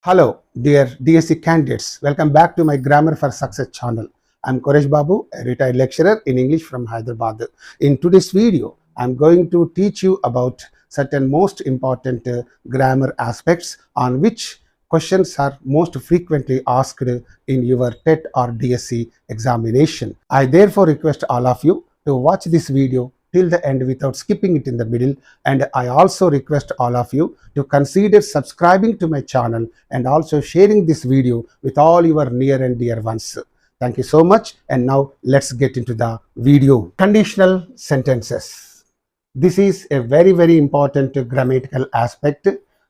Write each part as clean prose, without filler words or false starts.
Hello, dear DSC candidates. Welcome back to my Grammar for Success channel. I'm Koresh Babu, a retired lecturer in English from Hyderabad. In today's video, I'm going to teach you about certain most important grammar aspects on which questions are most frequently asked in your TET or DSC examination. I therefore request all of you to watch this video till the end without skipping it in the middle, and I also request all of you to consider subscribing to my channel and also sharing this video with all your near and dear ones. Thank you so much, and now let's get into the video. Conditional sentences. This is a very important grammatical aspect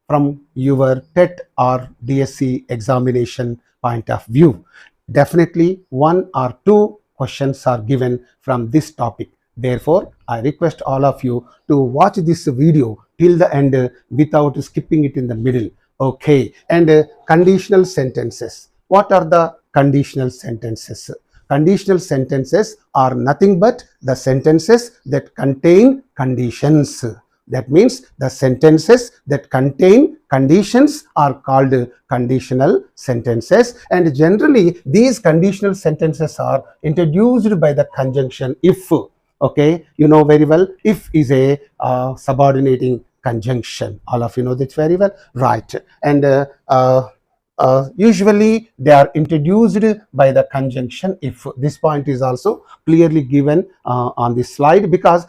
from your TET or DSC examination point of view. Definitely one or two questions are given from this topic. Therefore, I request all of you to watch this video till the end without skipping it in the middle. Okay, and conditional sentences. What are the conditional sentences? Conditional sentences are nothing but the sentences that contain conditions. That means the sentences that contain conditions are called conditional sentences, and generally these conditional sentences are introduced by the conjunction if. Okay, you know very well, if is a subordinating conjunction. All of you know that very well, right? And usually they are introduced by the conjunction if. This point is also clearly given on this slide, because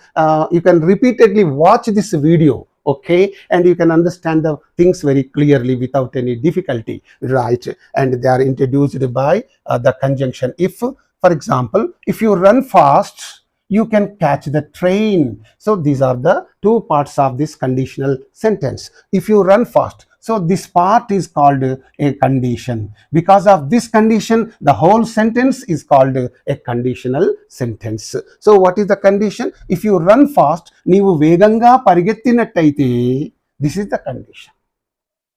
you can repeatedly watch this video, okay, and you can understand the things very clearly without any difficulty, right? And they are introduced by the conjunction if. For example, if you run fast, you can catch the train. So these are the two parts of this conditional sentence. If you run fast, so this part is called a condition. Because of this condition, the whole sentence is called a conditional sentence. So what is the condition? If you run fast, neevu veganga parigettinattaithe, this is the condition.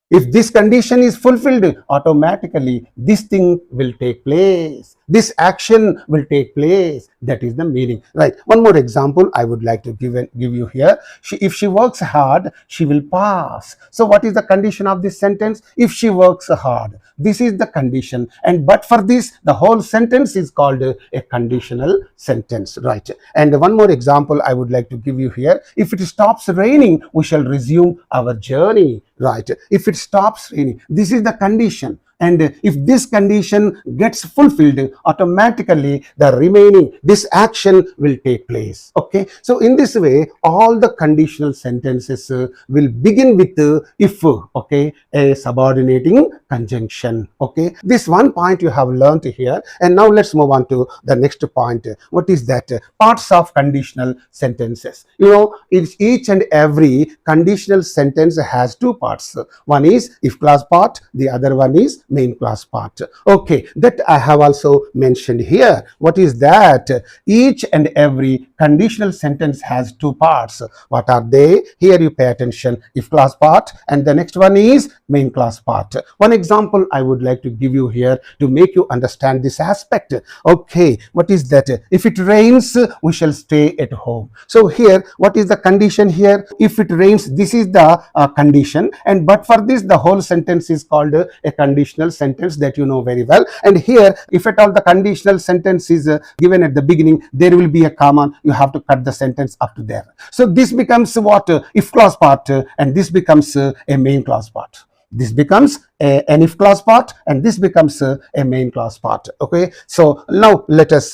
If this condition is fulfilled, automatically this thing will take place. This action will take place. That is the meaning, right? One more example I would like to give you here. If she works hard, she will pass. So what is the condition of this sentence? If she works hard, this is the condition, and but for this, the whole sentence is called a conditional sentence, right? And one more example I would like to give you here. If it stops raining, we shall resume our journey, right? If it stops raining, this is the condition. And if this condition gets fulfilled, automatically the remaining, this action will take place. Okay, so in this way, all the conditional sentences will begin with if, okay, a subordinating conjunction. Okay, this one point you have learned here, and now let's move on to the next point. What is that? Parts of conditional sentences. You know, each and every conditional sentence has two parts. One is if clause part, the other one is main clause part. Okay, that I have also mentioned here. What is that? Each and every conditional sentence has two parts. What are they? Here you pay attention. If clause part, and the next one is main clause part. One example I would like to give you here to make you understand this aspect. Okay, what is that? If it rains, we shall stay at home. So here, what is the condition here? If it rains, this is the condition, and but for this, the whole sentence is called a conditional sentence, that you know very well. And here, if at all the conditional sentence is given at the beginning, there will be a comma. You have to cut the sentence up to there. So this becomes what? If clause part, and this becomes a main clause part. This becomes an if clause part, and this becomes a main clause part. Okay, so now let us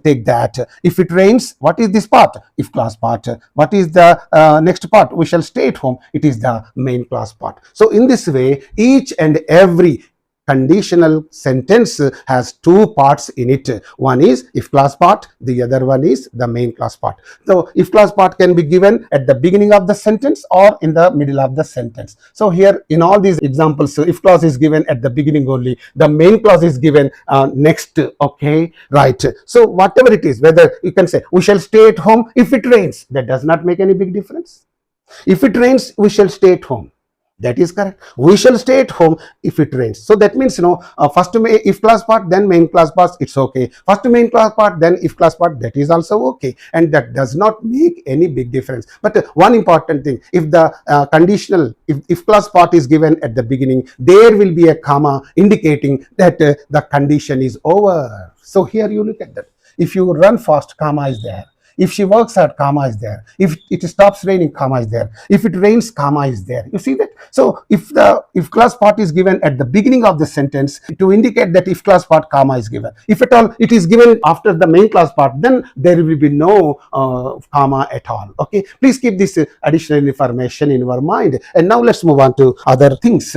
take that. If it rains, what is this part? If clause part. What is the next part? We shall stay at home. It is the main clause part. So in this way, each and every conditional sentence has two parts in it. One is if clause part, the other one is the main clause part. So if clause part can be given at the beginning of the sentence or in the middle of the sentence. So here in all these examples, if clause is given at the beginning only, the main clause is given next. Okay, right? So whatever it is, whether you can say we shall stay at home if it rains, that does not make any big difference. If it rains, we shall stay at home. That is correct. We shall stay at home if it rains. So that means, first if class part, then main class part, it's okay. First main class part, then if class part, that is also okay. And that does not make any big difference. But one important thing, if the conditional, if class part is given at the beginning, there will be a comma indicating that the condition is over. So here you look at that. If you run fast, comma is there. If she works hard, comma is there. If it stops raining, comma is there. If it rains, comma is there. You see that? So if class part is given at the beginning of the sentence to indicate that if class part, comma is given. If at all it is given after the main class part, then there will be no comma at all. Okay. Please keep this additional information in your mind. And now let's move on to other things.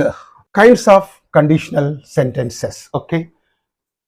Kinds of conditional sentences. Okay.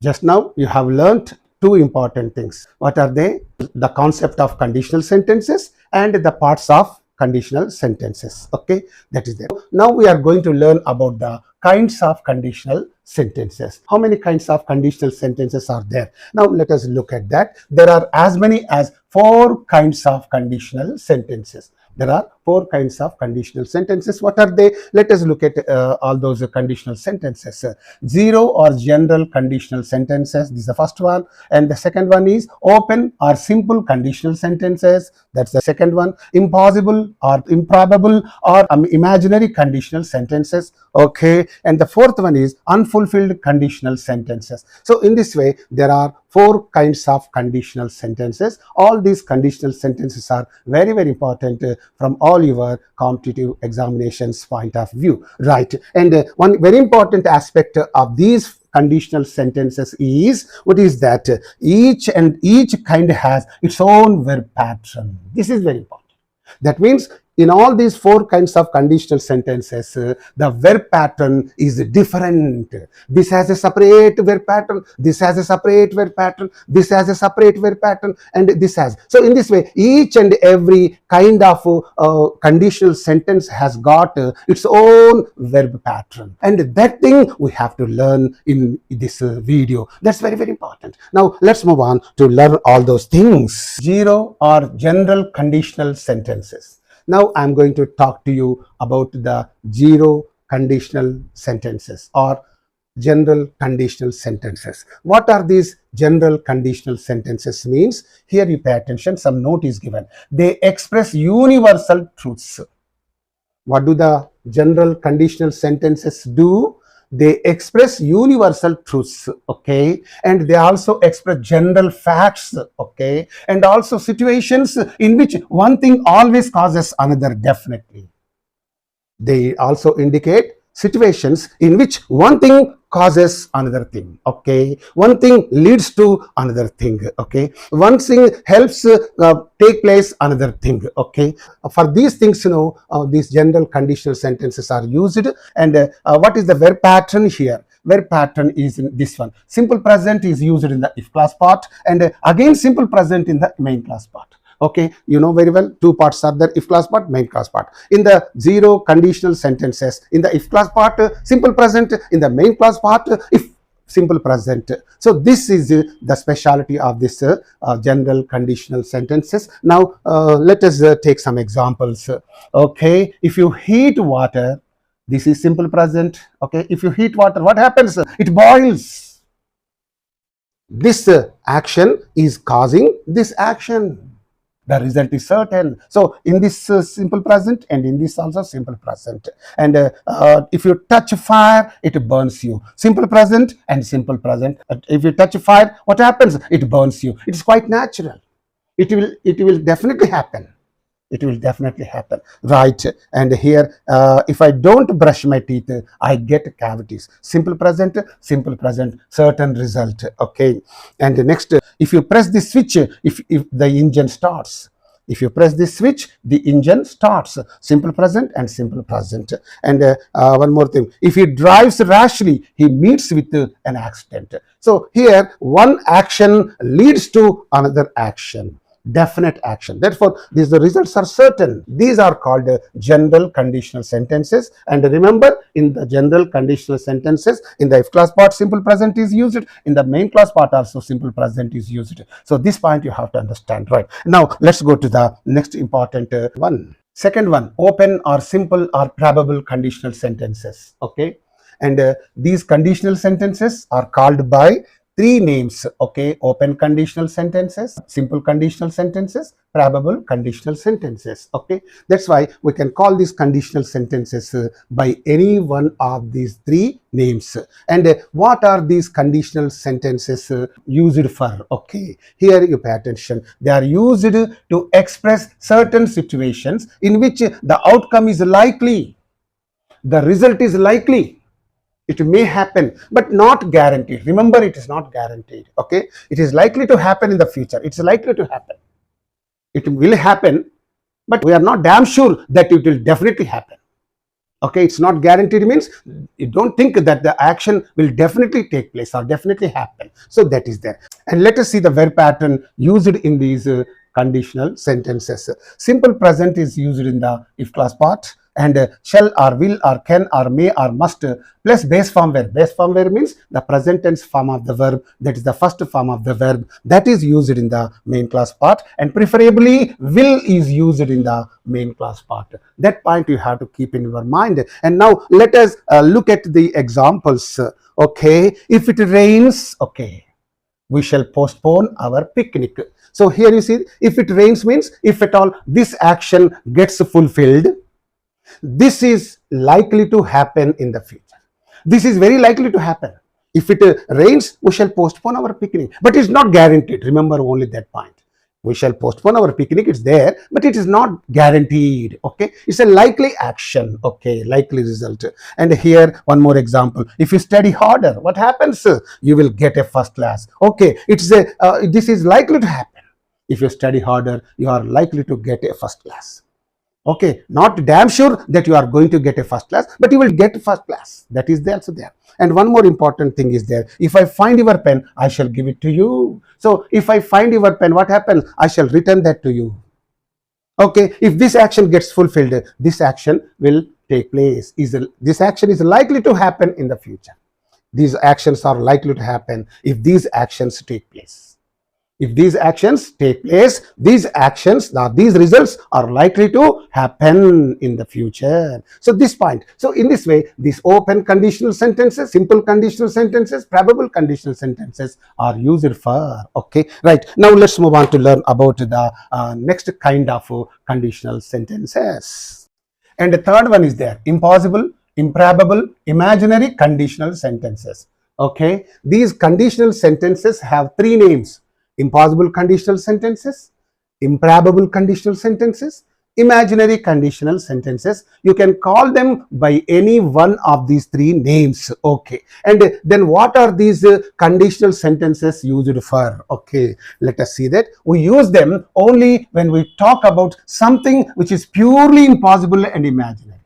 Just now you have learnt two important things. What are they? The concept of conditional sentences and the parts of conditional sentences. Okay, that is there. Now we are going to learn about the kinds of conditional sentences. How many kinds of conditional sentences are there? Now let us look at that. There are as many as 4 kinds of conditional sentences. There are 4 kinds of conditional sentences. What are they? Let us look at all those conditional sentences. Zero or general conditional sentences. This is the first one. And the second one is open or simple conditional sentences. That's the second one. Impossible or improbable or imaginary conditional sentences. Okay. And the fourth one is unfulfilled conditional sentences. So in this way, there are 4 kinds of conditional sentences. All these conditional sentences are very, very important from all your competitive examinations point of view, right? And one very important aspect of these conditional sentences is what is that each kind has its own verb pattern. This is very important. That means in all these 4 kinds of conditional sentences, the verb pattern is different. This has a separate verb pattern, this has a separate verb pattern, this has a separate verb pattern, and this has. So in this way, each and every kind of conditional sentence has got its own verb pattern. And that thing we have to learn in this video. That's very, very important. Now let's move on to learn all those things. Zero or general conditional sentences. Now I'm going to talk to you about the zero conditional sentences or general conditional sentences. What are these general conditional sentences means? Here you pay attention, some note is given. They express universal truths. What do the general conditional sentences do? They express universal truths, okay, and they also express general facts, okay, and also situations in which one thing always causes another, definitely. They also indicate situations in which one thing causes another thing, okay, one thing leads to another thing, okay, one thing helps take place another thing, okay. For these things, these general conditional sentences are used. And what is the verb pattern here? Verb pattern is in this one. Simple present is used in the if class part, and again simple present in the main class part. Okay, you know very well, 2 parts are there, if class part, main class part. In the zero conditional sentences, in the if class part, simple present, in the main class part, if simple present. So this is the specialty of this general conditional sentences. Now let us take some examples. Okay, if you heat water, this is simple present. Okay, if you heat water, what happens? It boils. This action is causing this action. The result is certain. So in this simple present and in this also simple present. And if you touch fire, it burns you. Simple present and simple present. If you touch fire, what happens? It burns you. It's quite natural. It will definitely happen. It will definitely happen, right? And here, if I don't brush my teeth, I get cavities. Simple present, certain result, okay? And next, if you press the switch, if the engine starts. If you press this switch, the engine starts. Simple present and simple present. And one more thing, if he drives rashly, he meets with an accident. So here, one action leads to another action. Definite action. Therefore, the results are certain. These are called general conditional sentences. And remember, in the general conditional sentences, in the if class part, simple present is used. In the main class part also, simple present is used. So this point you have to understand, right? Now let's go to the next important one. Second one, open or simple or probable conditional sentences. Okay, and these conditional sentences are called by three names. Okay, open conditional sentences, simple conditional sentences, probable conditional sentences. Okay, that's why we can call these conditional sentences by any one of these three names. And what are these conditional sentences used for? Okay, here you pay attention. They are used to express certain situations in which the outcome is likely, the result is likely. It may happen, but not guaranteed. Remember, it is not guaranteed. Okay, it is likely to happen in the future. It's likely to happen. It will happen, but we are not damn sure that it will definitely happen. Okay, it's not guaranteed means you don't think that the action will definitely take place or definitely happen. So that is there. And let us see the verb pattern used in these conditional sentences. Simple present is used in the if clause part, and shall or will or can or may or must plus base form verb. Base form verb means the present tense form of the verb, that is the first form of the verb, that is used in the main clause part, and preferably will is used in the main clause part. That point you have to keep in your mind. And now let us look at the examples. Okay, if it rains, okay, we shall postpone our picnic. So here you see, if it rains means if at all this action gets fulfilled, this is likely to happen in the future. This is very likely to happen. If it rains, we shall postpone our picnic, but it's not guaranteed. Remember only that point. We shall postpone our picnic, it's there, but it is not guaranteed. Okay, it's a likely action. Okay, likely result. And here one more example. If you study harder, what happens? You will get a first class. Okay, it's a this is likely to happen. If you study harder, you are likely to get a first class. Okay, not damn sure that you are going to get a first class, but you will get first class. That is also there. And one more important thing is there. If I find your pen, I shall give it to you. So if I find your pen, what happens? I shall return that to you. Okay, if this action gets fulfilled, this action will take place. This action is likely to happen in the future. These actions are likely to happen if these actions take place. If these actions take place, these results are likely to happen in the future. So this point. So in this way, these open conditional sentences, simple conditional sentences, probable conditional sentences are used for. Okay, right. Now let's move on to learn about the next kind of conditional sentences. And the third one is there, impossible, improbable, imaginary conditional sentences. Okay, these conditional sentences have three names: impossible conditional sentences, improbable conditional sentences, imaginary conditional sentences. You can call them by any one of these three names. Okay, and then what are these conditional sentences used for? Okay, let us see that. We use them only when we talk about something which is purely impossible and imaginary,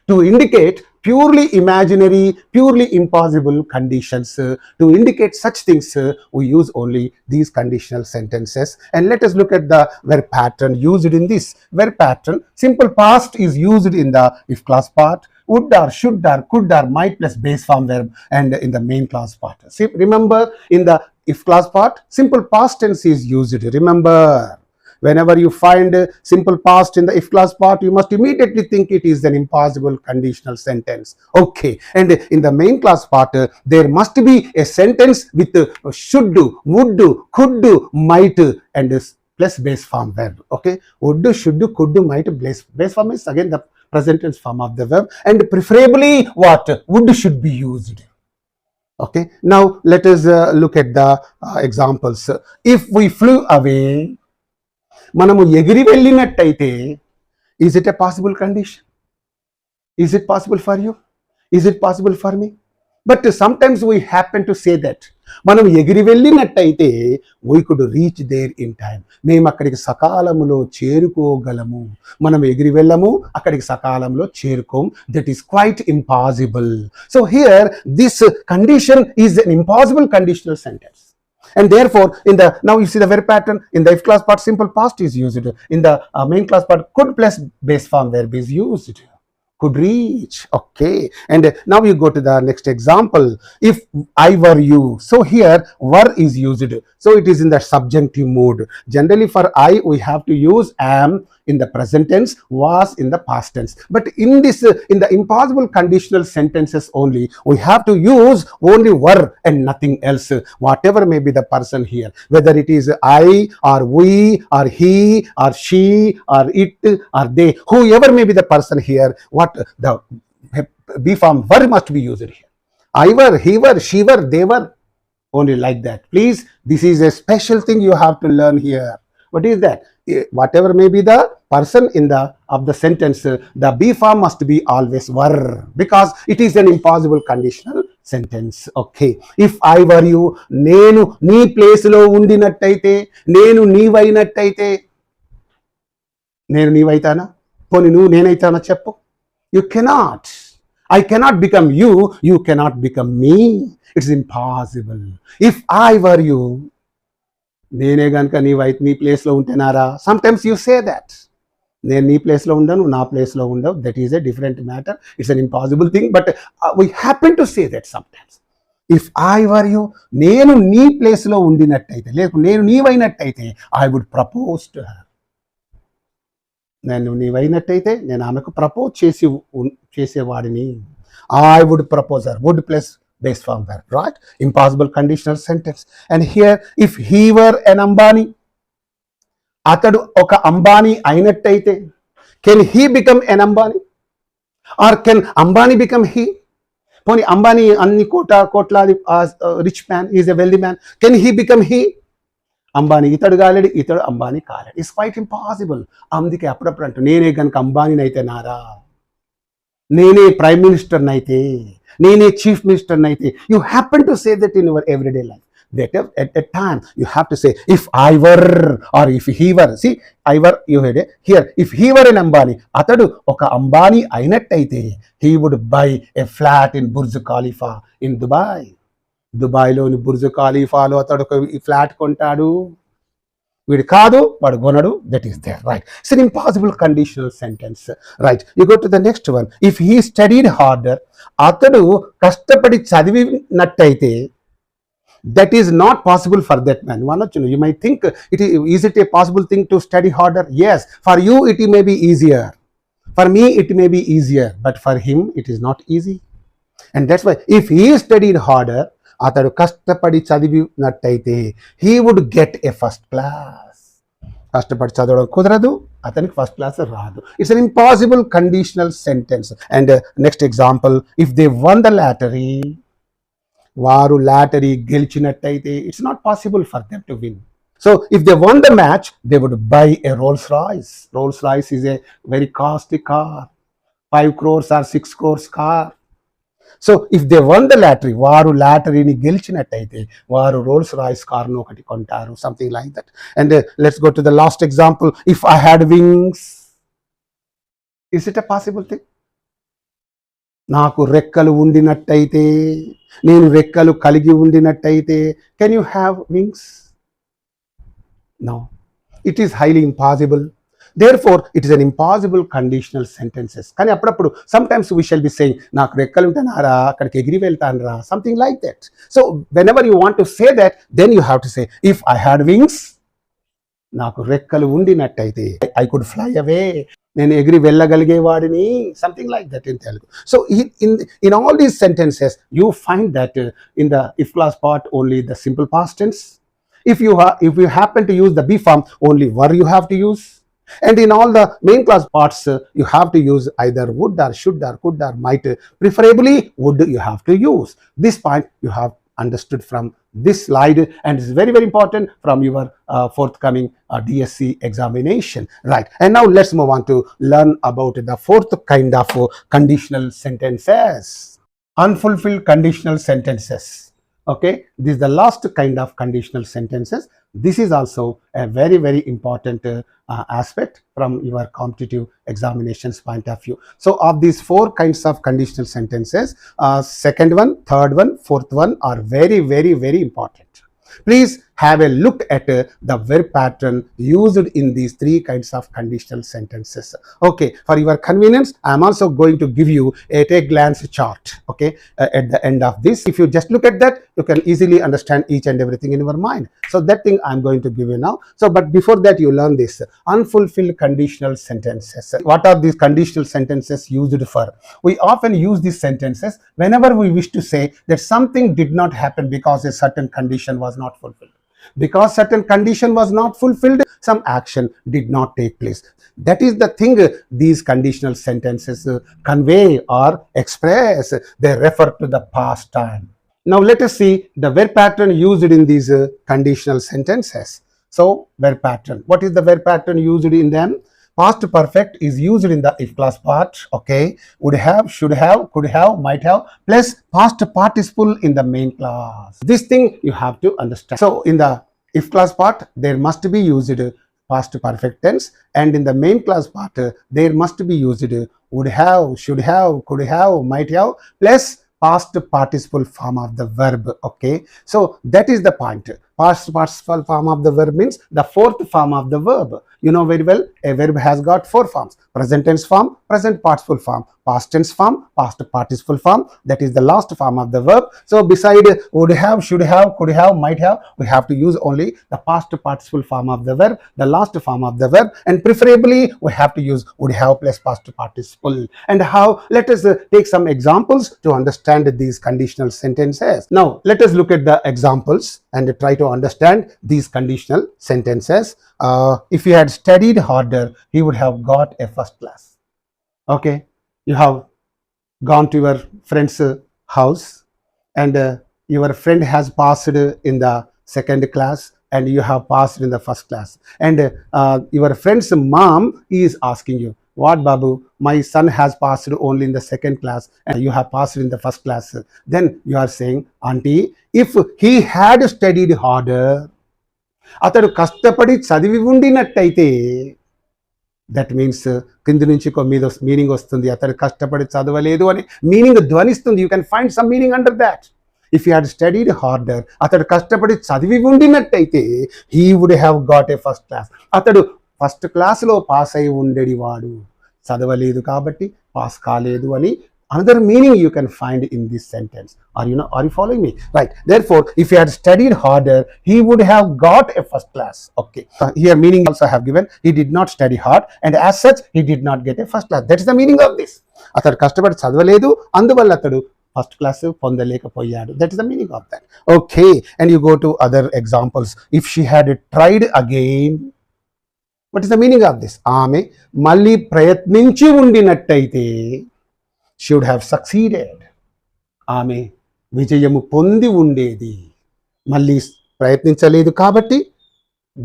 to indicate purely imaginary, purely impossible conditions. To indicate such things, we use only these conditional sentences. And let us look at the verb pattern used in this verb pattern. Simple past is used in the if clause part, would or should or could or might plus base form verb, and in the main clause part. See, remember, in the if clause part, simple past tense is used. Remember, whenever you find simple past in the if clause part, you must immediately think it is an impossible conditional sentence. Okay, and in the main clause part, there must be a sentence with should do, would do, could do, might, and plus base form verb. Okay, would do, should do, could do, might, base form is again the present tense form of the verb, and preferably what? Would should be used. Okay, now let us look at the examples. If we flew away, మనము ఎగిరి వెళ్ళినట్టయితే, is it a possible condition? Is it possible for you? Is it possible for me? But sometimes we happen to say that మనం ఎగిరి వెళ్ళినట్టయితే we could reach there in time. మేము అక్కడికి సకాలంలో చేరుకోగలము. మనం ఎగిరి వెళ్ళము, అక్కడికి సకాలంలో చేరుకోం. That is quite impossible. So here this condition is an impossible conditional sentence. And therefore, in the now you see the verb pattern in the if clause part, simple past is used. In the main clause part, could plus base form verb is used. Could reach. Okay, and now you go to the next example. If I were you, so here were is used. So it is in the subjunctive mood. Generally for I we have to use am in the present tense, was in the past tense. But in this, in the impossible conditional sentences only, we have to use only were and nothing else. Whatever may be the person here, whether it is I or we or he or she or it or they, whoever may be the person here, what the be form were must be used here. I were, he were, she were, they were, only like that. Please, this is a special thing you have to learn here. What is that? Whatever may be the person in the of the sentence, the be form must be always were, because it is an impossible conditional sentence. Okay, if I were you, నేను నీ place లో ఉండినట్టయితే, నేను నీవైనట్టయితే, నేను నీవైతానా? పోనీ నువ్వు నేనైతానా చెప్పు. You cannot. I cannot become you, you cannot become me. It's impossible. If I were you, నేనే గనుక నీ ప్లేస్లో ఉంటేనారా. Sometimes you say that. నేను నీ ప్లేస్లో ఉండను, నా ప్లేస్లో ఉండవు. That is a different matter. It's an impossible thing, but we happen to say that sometimes. If I were you, నేను నీ ప్లేస్లో ఉండినట్టయితే, లేకపోతే నేను నీవైనట్టయితే, I would propose to her. నేను నీవైనట్టయితే నేను ఆమెకు ప్రపోజ్ చేసేవాడిని. I would propose her. Would plus base form verb, right? Impossible conditional sentence. And here, if he were an Ambani, atadu oka Ambani ainattaite, can he become an Ambani? Or can Ambani become he? Poni Ambani anni kotla rich man, he is a wealthy man. Can he become he? Ambani itadu galedi, itadu Ambani kaledi. It's quite impossible. Amdike appudu antu nene ganaka Ambani naite nara, nene prime minister naite, నేనే chief minister అయితే, you happen to say that in your everyday life. That at a time you have to say, if I were or if he were. See, I were, you heard it here. If he were an Ambani, atadu oka Ambani ainattaite, he would buy a flat in Burj Khalifa in Dubai. Dubai loni Burj Khalifa lo atadu oka flat kontadu. వీడు కాదు, వాడు కొనడు. That is there, right? It's an impossible conditional sentence, right? You go to the next one. If he studied harder, అతడు కష్టపడి చదివినట్టయితే, that is not possible for that man. అనొచ్చు, you may think is it a possible thing to study harder? Yes, for you it may be easier, for me it may be easier, but for him it is not easy. And that's why if he studied harder, అతడు కష్టపడి చదివినట్టయితే, he would get a first class. కష్టపడి చదవడం కుదరదు, అతనికి first class రాదు. It's an impossible conditional sentence. And next example, if they won the lottery, వారు lottery గెలిచినట్టయితే, it's not possible for them to win. So if they won the match, they would buy a Rolls Royce. Rolls Royce is a very costly car, 5 crores or 6 crores car. So if they won the lottery, వారు లాటరీని గెలిచినట్టయితే, వారు Rolls Royce కార్ను ఒకటి కొంటారు. Something like that. And let's go to the last example. If I had wings, is it a possible thing? నాకు రెక్కలు ఉండినట్టయితే, నేను రెక్కలు కలిగి ఉండినట్టయితే, can you have wings? No, it is highly impossible. Therefore, it is an impossible conditional sentences. కానీ అప్పుడప్పుడు sometimes we shall be saying, నాకు రెక్కలు ఉంటేనారా, అక్కడికి ఎగిరి వెళ్తానరా, something like that. So whenever you want to say that, then you have to say, if I had wings, నాకు రెక్కలు ఉండినట్టయితే, I could fly away, నేను ఎగిరి వెళ్ళగలిగేవాడిని, something like that in Telugu. So in all these sentences you find that in the if clause part only the simple past tense. If you happen to use the be form, only were you have to use. And in all the main clause parts, you have to use either would or should or could or might. Preferably would you have to use. This point you have understood from this slide, and it's very, very important from your forthcoming DSC examination, right? And now let's move on to learn about the fourth kind of conditional sentences, unfulfilled conditional sentences. Okay, this is the last kind of conditional sentences. This is also a very, very important aspect from your competitive examinations point of view. So of these 4 kinds of conditional sentences, second one, third one, fourth one are very, very, very important. Please have a look at the verb pattern used in these three kinds of conditional sentences. Okay, for your convenience, I am also going to give you a glance chart, okay, at the end of this. If you just look at that, you can easily understand each and everything in your mind. So that thing I'm going to give you now. So, but before that, you learn this unfulfilled conditional sentences. What are these conditional sentences used for? We often use these sentences whenever we wish to say that something did not happen because a certain condition was not fulfilled. Because certain condition was not fulfilled, some action did not take place. That is the thing these conditional sentences convey or express. They refer to the past time. Now let us see the verb pattern used in these conditional sentences. So verb pattern. What is the verb pattern used in them? Past perfect is used in the if clause part, okay, would have, should have, could have, might have, plus past participle in the main clause. This thing you have to understand. So in the if clause part, there must be used past perfect tense, and in the main clause part, there must be used would have, should have, could have, might have, plus past participle form of the verb, okay. So that is the point. Past participle form of the verb means the fourth form of the verb. You know very well, a verb has got four forms: present tense form, present participle form, past tense form, past participle form. That is the last form of the verb. So beside would have, should have, could have, might have, we have to use only the past participle form of the verb, the last form of the verb, and preferably we have to use would have plus past participle. And how? Let us take some examples to understand these conditional sentences. Now let us look at the examples and try to understand these conditional sentences. If he had studied harder, he would have got a first class. Okay, you have gone to your friend's house, and your friend has passed in the second class, and you have passed in the first class, and your friend's mom is asking you, what, Babu, my son has passed only in the second class and you have passed in the first class. Then you are saying, auntie, if he had studied harder, అతడు కష్టపడి చదివి ఉండినట్టయితే, that means కింది నుంచి మీద meaning వస్తుంది, అతడు కష్టపడి చదవలేదు అని మీనింగ్ ధ్వనిస్తుంది. You can find some meaning under that. If you had studied harder, అతడు కష్టపడి చదివి ఉండినట్టయితే, he would have got a first class. అతడు ఫస్ట్ క్లాస్లో పాస్ అయి ఉండేవాడు, చదవలేదు కాబట్టి పాస్ కాలేదు అని another meaning you can find in this sentence. Are you following me? Right. Therefore, if he had studied harder, he would have got a first class. Okay. Here meaning also have given, he did not study hard, and as such he did not get a first class. That is the meaning of this. అతడు కష్టపడి చదవలేదు, అందువల్ల అతడు first class పొందలేకపోయాడు. That is the meaning of that. Okay. And you go to other examples. If she had tried again, what is the meaning of this? ఆమె మళ్ళీ ప్రయత్నించి ఉండినట్టయితే, should have succeeded. ఆమె విజయము పొంది ఉండేది, మళ్ళీ ప్రయత్నించలేదు కాబట్టి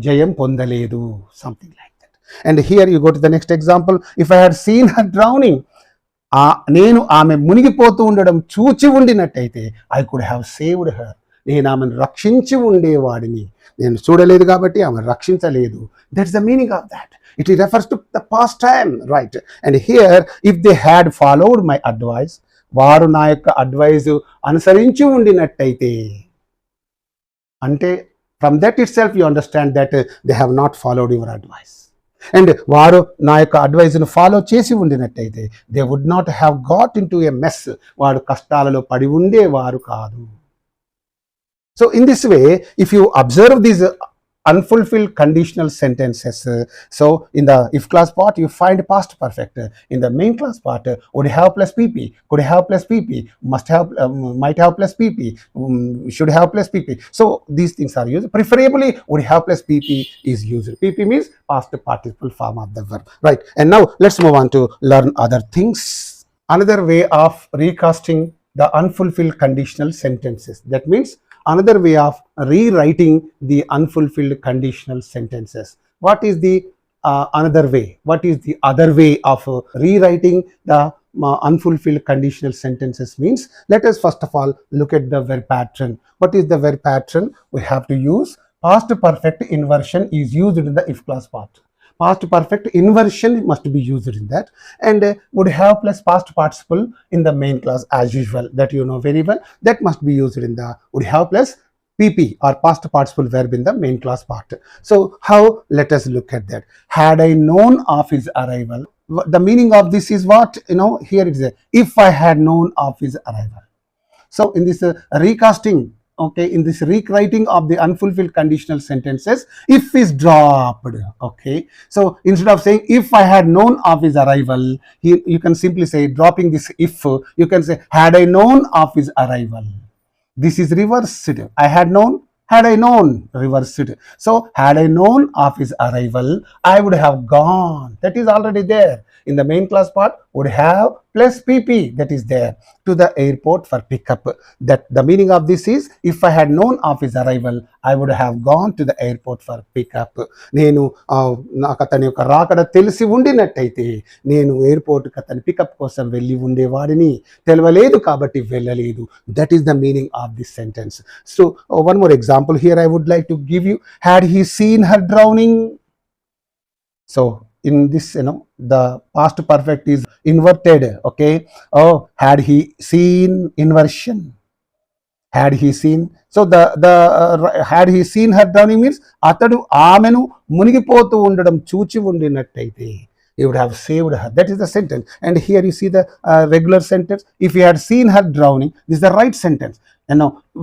జయం పొందలేదు. Something like that. And here you go to the next example. If I had seen her drowning, నేను ఆమె మునిగిపోతూ ఉండడం చూచి ఉండినట్టయితే, I could have saved her. నేను ఆమెను రక్షించి ఉండేవాడిని, నేను చూడలేదు కాబట్టి ఆమె రక్షించలేదు. That's the meaning of that. It refers to the past time, right? And here, if they had followed my advice, వారు నా యొక్క అడ్వైజ్ అనుసరించి ఉండినట్టయితే, అంటే from that itself you understand that they have not followed your advice. And వారు నా యొక్క అడ్వైజ్ను follow చేసి ఉండినట్టయితే, they would not have got into a mess. వారు కష్టాలలో పడి ఉండేవారు కాదు. So in this way, if you observe these unfulfilled conditional sentences, so in the if clause part you find past perfect, in the main clause part would have plus pp, could have plus pp, must have, might have plus pp, should have plus pp. So these things are used. Preferably would have plus pp is used. Pp means past participle form of the verb, right? And now let's move on to learn other things. Another way of recasting the unfulfilled conditional sentences, that means another way of rewriting the unfulfilled conditional sentences. What is the another way? What is the other way of rewriting the unfulfilled conditional sentences means? Let us first of all look at the verb pattern. What is the verb pattern? We have to use past perfect inversion is used in the if clause part. Past perfect inversion must be used in that, and would have plus past participle in the main clause as usual, that you know very well. That must be used in the would have plus PP or past participle verb in the main class part. So how? Let us look at that. Had I known of his arrival, the meaning of this is what? Here it is, if I had known of his arrival. So in this recasting, okay, in this rewriting of the unfulfilled conditional sentences, if is dropped. Okay, so instead of saying if I had known of his arrival, you can simply say, dropping this if, you can say had I known of his arrival. This is reversed. I had known, had I known, reversed. So had I known of his arrival, I would have gone. That is already there. In the main class part, would have plus PP, that is there, to the airport for pickup. That the meaning of this is, if I had known of his arrival, I would have gone to the airport for pickup. నేను నాకు అతని యొక్క రాకడ తెలిసి ఉండినట్టయితే నేను ఎయిర్పోర్ట్కి అతని pickup కోసం వెళ్ళి ఉండేవాడిని. తెలవలేదు కాబట్టి వెళ్ళలేదు. That is the meaning of this sentence. So one more example here I would like to give you. Had he seen her drowning? So in this, the past perfect is inverted. Okay, oh, had he seen, inversion, had he seen. So the had he seen her drowning means atadu ఆమెను మునిగిపోతూ ఉండడం చూచి ఉండినట్టయితే, he would have saved her. That is the sentence. And here you see the regular sentence. If he had seen her drowning, this is the right sentence.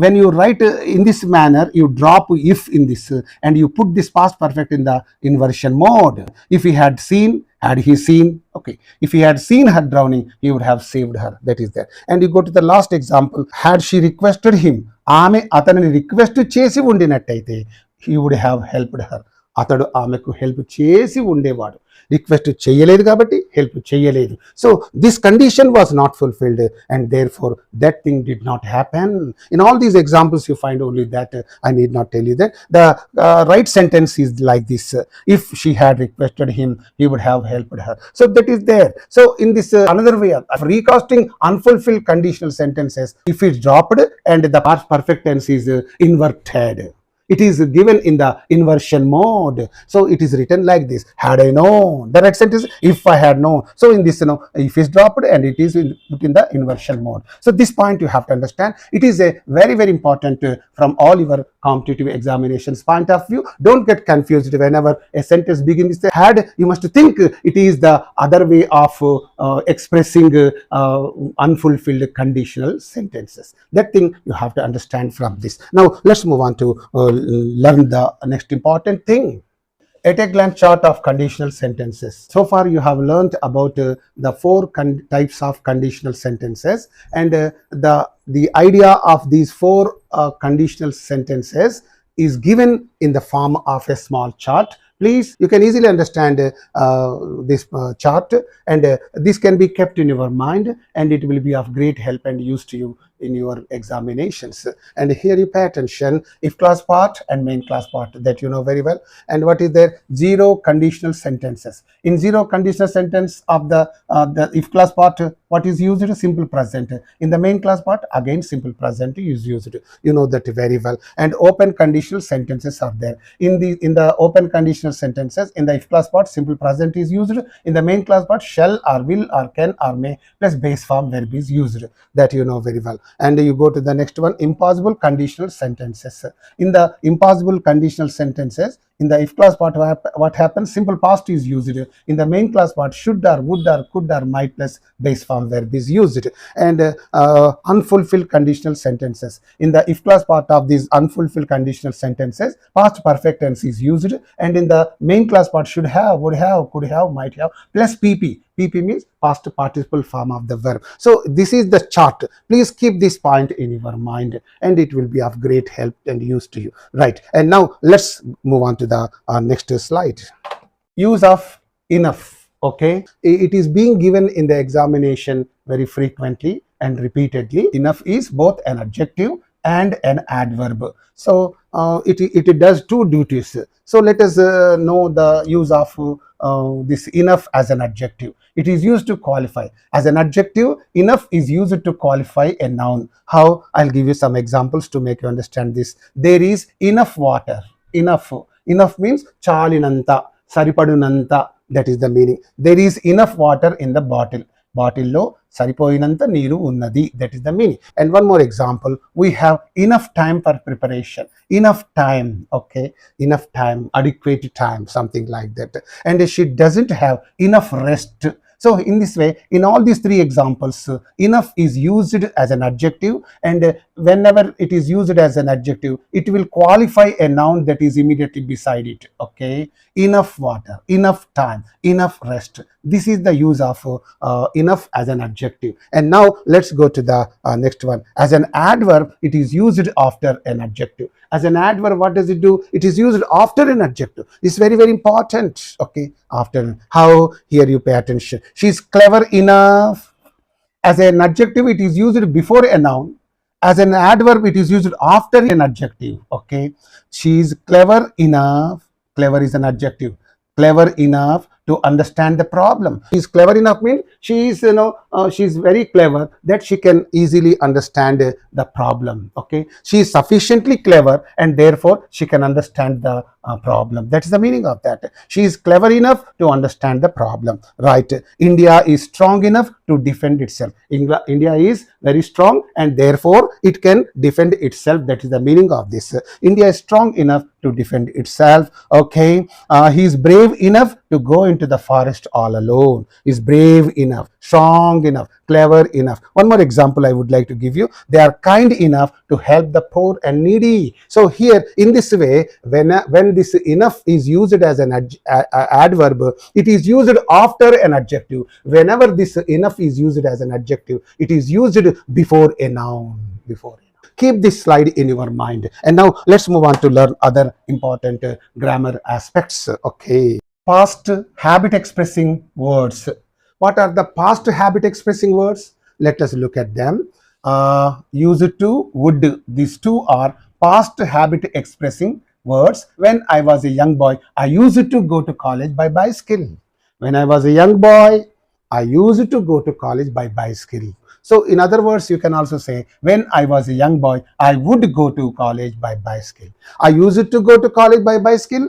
When you write in this manner, you drop if in this and you put this past perfect in the inversion mode. If he had seen, had he seen, okay, if he had seen her drowning, he would have saved her. That is there. And you go to the last example. Had she requested him, ఆమె అతనిని request చేసి ఉండినట్టయితే, he would have helped her. అతడు ఆమెకు help చేసి ఉండేవాడు. Request చేయలేదు కాబట్టి help చేయలేదు. So this condition was not fulfilled and therefore that thing did not happen. In all these examples you find only that. I need not tell you that the right sentence is like this. If she had requested him, he would have helped her. So that is there. So in this another way of recasting unfulfilled conditional sentences, if it's dropped and the past perfect tense is inverted, it is given in the inversion mode. So it is written like this. Had I known. The right sentence, if I had known. So in this, if is dropped and it is put in the inversion mode. So this point you have to understand. It is a very, very important from all your competitive examinations point of view. Don't get confused whenever a sentence begins with had. You must think it is the other way of expressing unfulfilled conditional sentences. That thing you have to understand from this. Now let's move on to learn the next important thing. At a glance chart of conditional sentences. So far you have learned about the four types of conditional sentences, and the idea of these four conditional sentences is given in the form of a small chart. Please, you can easily understand this chart, and this can be kept in your mind, and it will be of great help and use to you in your examinations. And here you pay attention, if class part and main class part, that you know very well. And what is there? Zero conditional sentences. In zero conditional sentence of the if class part, what is used? Simple present. In the main class part, again simple present is used. You know that very well. And open conditional sentences are there. In the open conditional sentences, in the if class part, simple present is used. In the main class part, shall or will or can or may plus base form verb is used. That you know very well. And you go to the next one, impossible conditional sentences. In the impossible conditional sentences, in the if class part, what happens? Simple past is used. In the main class part, should or would or could or might plus base form verb is used. And unfulfilled conditional sentences. In the if class part of these unfulfilled conditional sentences, past perfect tense is used. And in the main class part, should have, would have, could have, might have plus PP. PP means past participle form of the verb. So this is the chart. Please keep this point in your mind, and it will be of great help and use to you. Right. And now let's move on to the next slide. Use of enough. Okay. It is being given in the examination very frequently and repeatedly. Enough is both an adjective and an adverb. So it does two duties. So let us know the use of this enough as an adjective. It is used to qualify. As an adjective, enough is used to qualify a noun. How? I'll give you some examples to make you understand this. There is enough water. Enough. Enough means chalinanta, saripadunanta. That is the meaning. There is enough water in the bottle. బాటిల్లో సరిపోయినంత నీరు ఉన్నది. That is the meaning. And one more example, we have enough time for preparation. Enough time, okay, enough time, adequate time, something like that. And she doesn't have enough rest. So in this way, in all these three examples, enough is used as an adjective, and whenever it is used as an adjective, it will qualify a noun that is immediately beside it. Okay, enough water, enough time, enough rest. This is the use of enough as an adjective. And now let's go to the next one. As an adverb, it is used after an adjective. As an adverb, what does it do? It is used after an adjective. It's very, very important. Okay, after. How? Here you pay attention. She is clever enough. As an adjective, it is used before a noun. As an adverb, it is used after an adjective. Okay, she is clever enough. Clever is an adjective. Clever enough to understand the problem. She is clever enough means she is, she is very clever that she can easily understand the problem. Okay, she is sufficiently clever and therefore she can understand the problem. That is the meaning of that. She is clever enough to understand the problem. Right. India is strong enough to defend itself. India is very strong and therefore it can defend itself. That is the meaning of this. India is strong enough to defend itself. Okay, he is brave enough to go into the forest all alone. Is brave enough, strong enough, clever enough. One more example I would like to give you. They are kind enough to help the poor and needy. So here in this way, when this enough is used as an adverb, it is used after an adjective. Whenever this enough is used as an adjective, it is used before a noun. Keep this slide in your mind. And now let's move on to learn other important grammar aspects. Okay, past habit expressing words. What are the past habit expressing words? Let us look at them. Used to, would. These two are past habit expressing words. When I was a young boy, I used to go to college by bicycle. When I was a young boy, I used to go to college by bicycle. So in other words, you can also say, when I was a young boy, I would go to college by bicycle. I used to go to college by bicycle.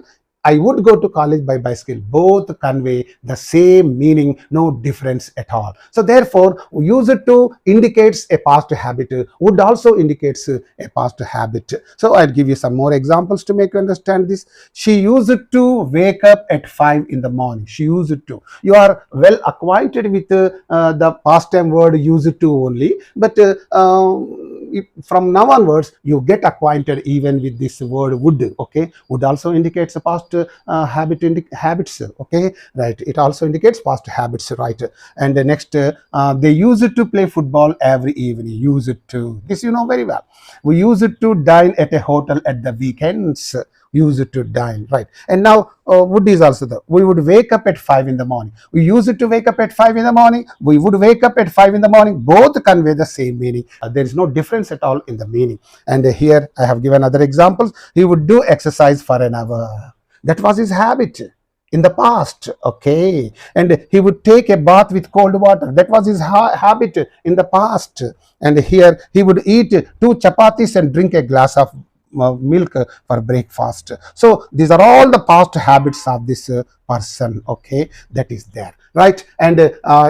I would go to college by bicycle. Both convey the same meaning, no difference at all. So therefore, used to indicates a past habit. Would also indicates a past habit. So I'll give you some more examples to make you understand this. She used to wake up at 5 in the morning. She used to. You are well acquainted with the past time word used to only, but from now onwards you get acquainted even with this word would. Okay, would also indicates a past habits. Okay, right, it also indicates past habits. Right. And the next, they used to play football every evening. Used to, this you know very well. We used to dine at a hotel at the weekends. Used to dine. Right. And now would is also the, we would wake up at 5 in the morning. We used to wake up at 5 in the morning. We would wake up at 5 in the morning. Both convey the same meaning. There is no difference at all in the meaning. And here I have given other examples. He would do exercise for an hour. That was his habit in the past. Okay, and he would take a bath with cold water. That was his habit in the past. And here he would eat 2 chapatis and drink a glass of milk for breakfast. So these are all the past habits of this person. Okay, that is there. Right. And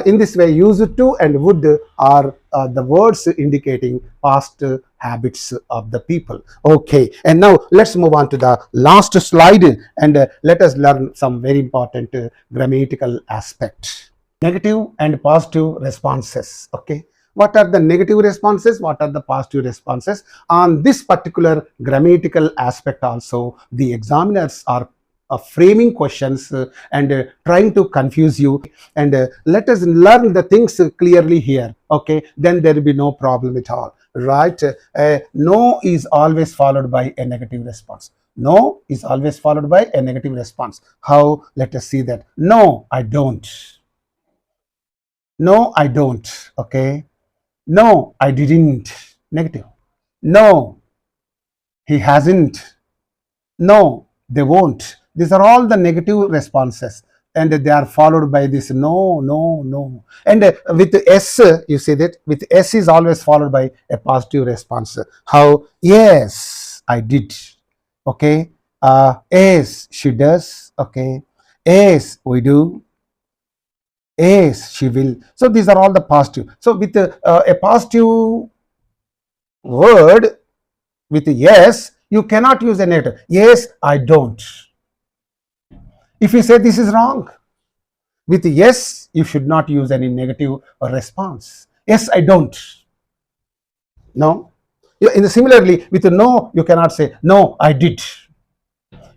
in this way, used to and would are the words indicating past habits of the people. Okay, and now let's move on to the last slide and let us learn some very important grammatical aspects. Negative and positive responses. Okay, what are the negative responses? What are the positive responses? On this particular grammatical aspect also, the examiners are framing questions and trying to confuse you. And let us learn the things clearly here. Okay, then there will be no problem at all. Right. No is always followed by a negative response. No is always followed by a negative response. How? Let us see that. No, I don't. No, I don't. Okay. No, I didn't. Negative. No, he hasn't. No, they won't. These are all the negative responses, and they are followed by this no, no, no. And with S, you see that with S is always followed by a positive response. How? Yes, I did. Okay. Yes, she does. Okay. Yes, we do. Yes, she will. So these are all the positive. So with a positive word with yes, you cannot use a negative. Yes, I don't. If you say this is wrong, with yes, you should not use any negative response. Yes, I don't. No. Similarly, with no, you cannot say no, I did.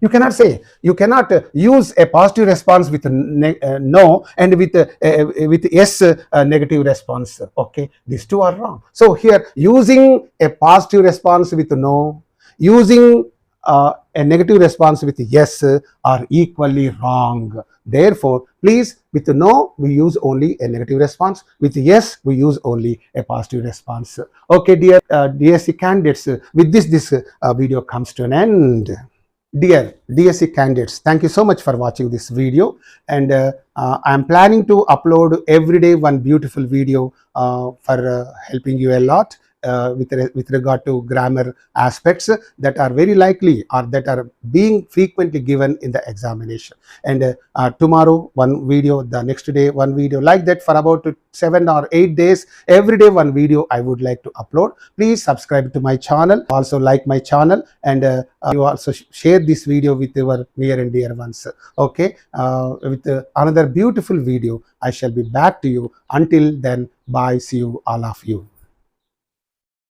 You cannot say, you cannot use a positive response with no, and with yes, negative response. Okay, these two are wrong. So here, using a positive response with no, using a negative response with yes are equally wrong. Therefore, please, with no, we use only a negative response. With yes, we use only a positive response. Okay, dear DSC candidates, with this video comes to an end. Dear DSC candidates, thank you so much for watching this video, and I am planning to upload every day one beautiful video for helping you a lot with regard to grammar aspects that are very likely or that are being frequently given in the examination. And tomorrow one video, the next day one video, like that for about 7 or 8 days, every day one video I would like to upload. Please subscribe to my channel, also like my channel, and you also share this video with your near and dear ones. Okay, with another beautiful video, I shall be back to you. Until then, bye. See you, all of you.